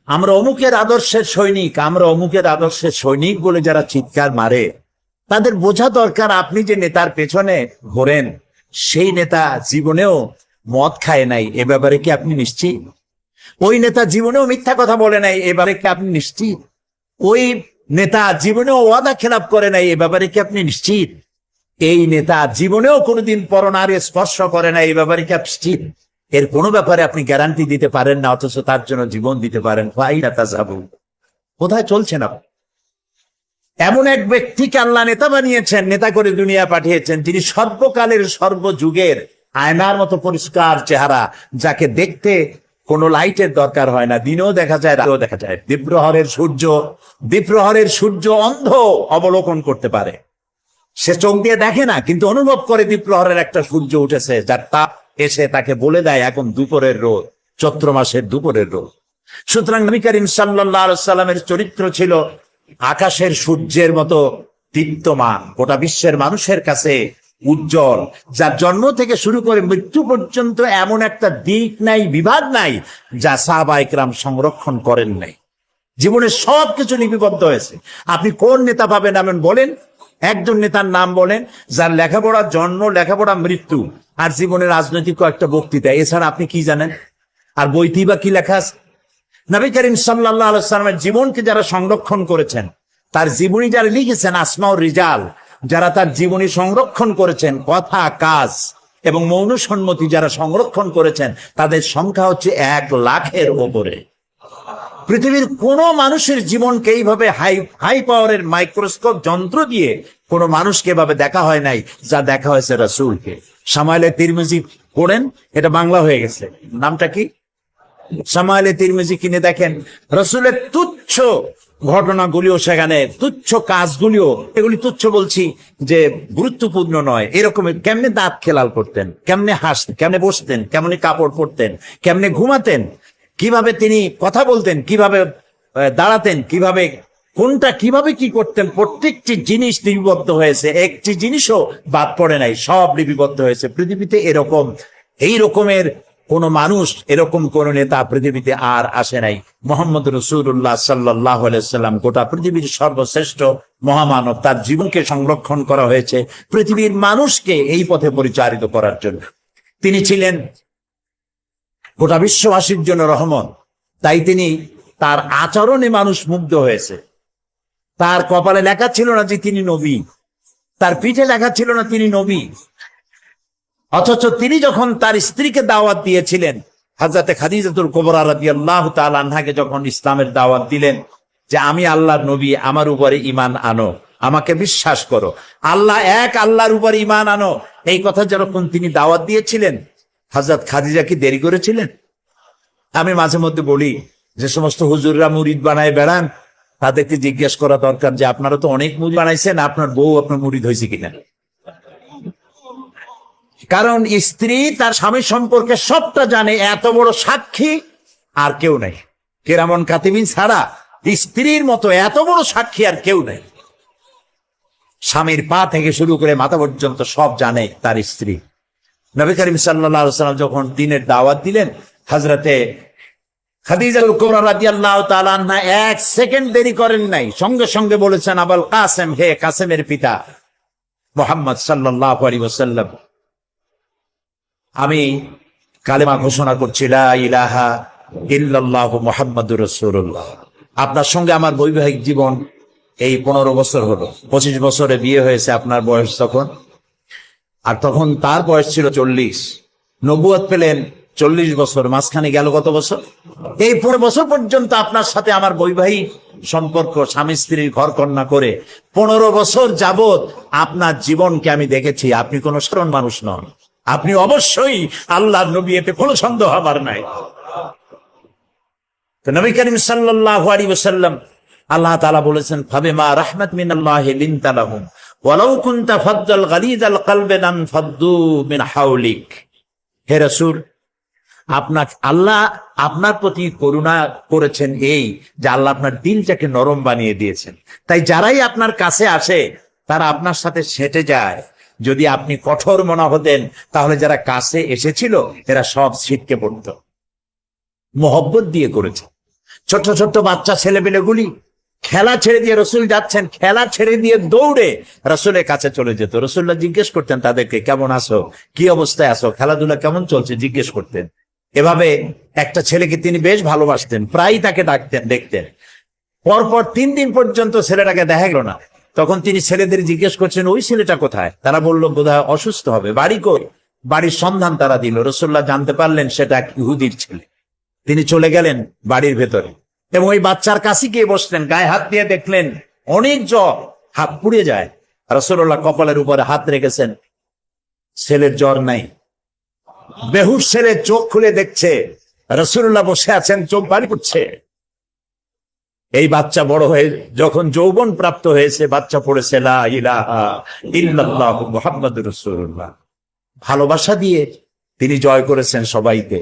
আমরা অমুকের আদর্শের সৈনিক, আমরা অমুকের আদর্শের সৈনিক বলে যারা চিৎকার মারে, তাদের বোঝা দরকার আপনি যে নেতার পেছনে ঘোরেন সেই নেতা জীবনেও মদ খায় নাই, এ ব্যাপারে কি আপনি নিশ্চিত? ওই নেতা জীবনেও মিথ্যা কথা বলে নাই, এ ব্যাপারে কি আপনি নিশ্চিত? ওই নেতা জীবনেও ওয়াদা খেলাপ করে নাই, এ ব্যাপারে কি আপনি নিশ্চিত? এই নেতা জীবনেও কোনোদিন পরনারী স্পর্শ করে নাই, এই ব্যাপারে কি আপনি নিশ্চিত? এর কোনো ব্যাপারে আপনি গ্যারান্টি দিতে পারেন না, অথচ তার জন্য জীবন দিতে পারেন। কোথায় চলছেন আপনি? এমন এক ব্যক্তিকে আল্লাহ নেতা বানিয়েছেন, নেতা করে দুনিয়া পাঠিয়েছেন, যিনি সর্বকালের সর্বযুগের আয়নার মতো পরিষ্কার চেহারা, যাকে দেখতে কোনো লাইটের দরকার হয় না, দিনেও দেখা যায় রাতেও দেখা যায়। দ্বীপ্রহরের সূর্য অন্ধ অবলোকন করতে পারে, সে চোখ দিয়ে দেখে না, কিন্তু অনুভব করে দ্বীপ্রহরের একটা সূর্য উঠেছে, যার তাপ এসে তাকে বলে দেয় এখন দুপুরের রোদ, চৈত্র মাসের দুপুরের রোদ। সুতরাং নবী করিম সাল্লাল্লাহু আলাইহি সাল্লামের চরিত্র ছিল আকাশের সূর্যের মতো দীপ্তমান, গোটা বিশ্বের মানুষের কাছে উজ্জ্বল, যার জন্ম থেকে শুরু করে মৃত্যু পর্যন্ত এমন একটা দিক নাই, বিভাগ নাই যা সাহাবা ইকরাম সংরক্ষণ করেন নাই। জীবনের সবকিছু লিপিবদ্ধ হয়েছে। আপনি কোন নেতা পাবেন এমন বলেন, একজন নেতার নাম বলেন যার লেখাপড়া জন্ম, লেখাপড়া মৃত্যু, আর জীবনের রাজনৈতিক কয়েকটা বক্তৃতা, এছাড়া আপনি কি জানেন? আর বইতেই বা কি লেখা আছে? নবী করিম সাল্লাল্লাহু আলাইহি সাল্লামের জীবনকে যারা সংরক্ষণ করেছেন, তার জীবনী যারা লিখেছেন, আসমাউর রিজাল, যারা তার জীবনী সংরক্ষণ করেছেন, কথা কাজ এবং মৌন সম্মতি যারা সংরক্ষণ করেছেন, তাদের সংখ্যা হচ্ছে 1,00,000-এর ওপরে। পৃথিবীর কোন মানুষের জীবনকে এইভাবে হাই পাওয়ারের মাইক্রোস্কোপ যন্ত্র দিয়ে কোন মানুষকে এভাবে দেখা হয় নাই, যা দেখা হয়েছে রাসূলকে। শামাইলে তিরমিজি পড়েন, এটা বাংলা হয়ে গেছে, নামটা কি? শামাইলে তিরমিজি কিনে দেখেন, রাসূলের তুচ্ছ ঘটনাগুলিও সেখানে, তুচ্ছ কাজগুলিও, এগুলি তুচ্ছ বলছি যে গুরুত্বপূর্ণ নয়, এরকম কেমনে দাঁত খেলাল করতেন, কেমনে হাসতেন, কেমনে বসতেন, কেমনে কাপড় পরতেন, কেমনে ঘুমাতেন, কিভাবে তিনি কথা বলতেন, কিভাবে দাঁড়াতেন, কিভাবে কোনটা কিভাবে কি করতেন, প্রত্যেকটি জিনিস লিপিবদ্ধ হয়েছে, একটি জিনিসও বাদ পড়ে নাই, সব লিপিবদ্ধ হয়েছে। পৃথিবীতে এরকম, এই রকমের কোন মানুষ, এরকম কোন নেতা পৃথিবীতে আর আসে নাই। মুহাম্মদ রাসূলুল্লাহ সাল্লাল্লাহু আলাইহি সাল্লাম গোটা পৃথিবীর সর্বশ্রেষ্ঠ মহামানব, তার জীবনকে সংরক্ষণ করা হয়েছে পৃথিবীর মানুষকে এই পথে পরিচালিত করার জন্য। তিনি ছিলেন গোটা বিশ্ববাসীর জন্য রহমত, তাই তিনি, তার আচরণে মানুষ মুগ্ধ হয়েছে। তার কপালে লেখা ছিল না যে তিনি নবী, তার পিঠে লেখা ছিল না তিনি নবী, অথচ তিনি যখন তার স্ত্রীকে দাওয়াত দিয়েছিলেন, হযরতে খাদিজাতুল কুবরা রাদিয়াল্লাহু তাআলা আনহাকে যখন ইসলামের দাওয়াত দিলেন যে আমি আল্লাহর নবী, আমার উপরে ঈমান আনো, আমাকে বিশ্বাস করো, আল্লাহ এক, আল্লাহর উপরে ঈমান আনো, এই কথা যখন তিনি দাওয়াত দিয়েছিলেন, হযরত খাদিজা কি দেরি করেছিলেন? আমি মাঝে মধ্যে বলি, যে সমস্ত হুজুররা মুরিদ বানায় বেড়ান, তাদেরকে জিজ্ঞেস করা দরকার যে আপনারা তো অনেক মুরিদ বানাইছেন, আপনার বউ আপনার মুরিদ হয়েছে কিনা? কারণ স্ত্রী তার স্বামী সম্পর্কে সবটা জানে, এত বড় সাক্ষী আর কেউ নাই। কিরামান কাতিবিন ছাড়া স্ত্রীর মতো এত বড় সাক্ষী আর কেউ নাই। স্বামীর পা থেকে শুরু করে মাথা পর্যন্ত সব জানে তার স্ত্রী। নবী করিম সাল্লাল্লাহু আলাইহি ওয়াসাল্লাম যখন দ্বীনের দাওয়াত দিলেন, হযরতে খাদিজাতুল কুবরা রাদিয়াল্লাহু তাআলা আনহা 1 সেকেন্ড দেরি করেন নাই, সঙ্গে সঙ্গে বলেছেন, আবুল কাসেম, হে কাসেমের পিতা মুহাম্মদ সাল্লাল্লাহু আলাইহি ওয়াসাল্লাম, আমি কালেমা ঘোষণা করছি, লা ইলাহা ইল্লাল্লাহু মুহাম্মাদুর রাসূলুল্লাহ। আপনার সঙ্গে আমার বৈবাহিক জীবন এই 15 বছর হলো, 25 বছরে বিয়ে হয়েছে আপনার বয়স তখন, আর তখন তার বয়স ছিল 40। নবুয়ত পেলেন 40 বছর, মাঝখানে গেল কত বছর? এই 15 বছর পর্যন্ত আপনার সাথে আমার বৈবাহিক সম্পর্ক, স্বামী স্ত্রীর ঘর কন্যা করে 15 বছর যাবত আপনার জীবনকে আমি দেখেছি। আপনি কোনো সাধারণ মানুষ নন, আপনি অবশ্যই আল্লাহর নবী, এতে কোনো সন্দেহ হবার নাই। তো নবী করিম সাল্লাল্লাহু আলাইহি ওয়াসাল্লাম, আল্লাহ তাআলা বলেছেন, ফাবিমা রাহমাত মিনাল্লাহি লিনতা লাহুম ওয়ালাউ কুনতা ফাদ্দাল গালিযাল কলবি লানফাদ্দু মিন হাওলিক। হে রাসূল, আল্লাহ আপনার প্রতি করুণা করেছেন এই যে আল্লাহ আপনার দিলটাকে নরম বানিয়ে দিয়েছেন, তাই যারাই আপনার কাছে আসে তারা আপনার সাথে সেটে যায়। যদি আপনি কঠোর মনা হতেন, তাহলে যারা কাছে এসেছিল এরা সব ছিটকে পড়ত। মোহব্বত দিয়ে করেছে। ছোট্ট ছোট্ট বাচ্চা ছেলেপিলেগুলি খেলা ছেড়ে দিয়ে রসুল যাচ্ছেন, খেলা ছেড়ে দিয়ে দৌড়ে রসুলের কাছে চলে যেত। রসুল্লাহ জিজ্ঞেস করতেন তাদেরকে, কেমন আছো, কি অবস্থায় আছো, খেলাধুলা কেমন চলছে, জিজ্ঞেস করতেন। এভাবে একটা ছেলেকে তিনি বেশ ভালোবাসতেন, প্রায়ই তাকে ডাকতেন, দেখতেন। পরপর 3 দিন পর্যন্ত ছেলেটাকে দেখা গেল না। তখন তিনি ছেলেদের জিজ্ঞেস করছেন, ওই ছেলেটা কোথায়? তারা বলল বোধহয় অসুস্থ হবে, বাড়ি কই? বাড়ির সন্ধান তারা দিল। রসুল্লাহ জানতে পারলেন সেটা এক ইহুদির ছেলে। তিনি চলে গেলেন বাড়ির ভেতরে এবং ওই বাচ্চার কাছে গিয়ে বসলেন, গায়ে হাত দিয়ে দেখলেন অনেক জ্বর, হাত পুড়ে যায়। রাসূলুল্লাহ কপালের উপরে হাত রেখেছেন, ছেলের জ্বর নাই। বেহুশ ছেলে চোখ খুলে দেখছে রাসূলুল্লাহ বসে আছেন, চোখ পানি পড়ছে। এই বাচ্চা বড় হয়ে যখন যৌবন প্রাপ্ত হয়েছে, বাচ্চা পড়েছে লা ইলাহা ইল্লাল্লাহু মুহাম্মাদুর রাসূলুল্লাহ। ভালোবাসা দিয়ে তিনি জয় করেছেন সবাইকে।